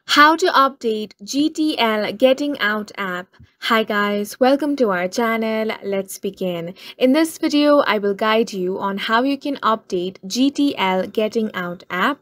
How to update GTL Getting Out app. Hi guys, welcome to our channel. Let's begin. In this video, I will guide you on how you can update GTL Getting Out app.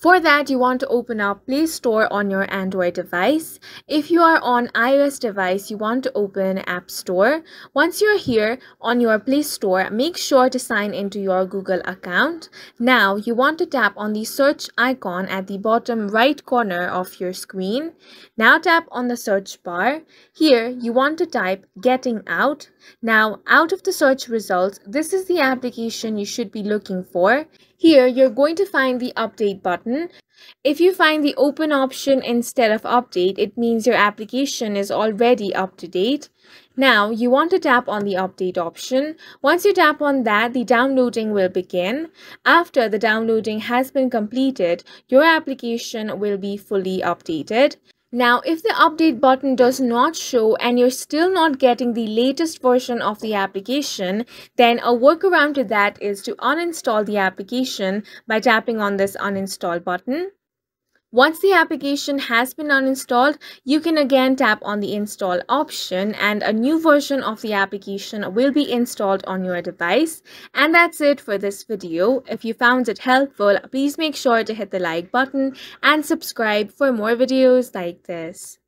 For that, you want to open up Play Store on your Android device. If you are on iOS device, you want to open App Store. Once you're here on your Play Store, make sure to sign into your Google account. Now, you want to tap on the search icon at the bottom right corner of your screen. Now tap on the search bar. Here, you want to type Getting Out. Now, out of the search results, this is the application you should be looking for. Here, you're going to find the update button. If you find the open option instead of update, it means your application is already up to date. Now, you want to tap on the update option. Once you tap on that, the downloading will begin. After the downloading has been completed, your application will be fully updated. Now, if the update button does not show and you're still not getting the latest version of the application, then a workaround to that is to uninstall the application by tapping on this uninstall button. Once the application has been uninstalled, you can again tap on the install option and a new version of the application will be installed on your device. And that's it for this video. If you found it helpful, please make sure to hit the like button and subscribe for more videos like this.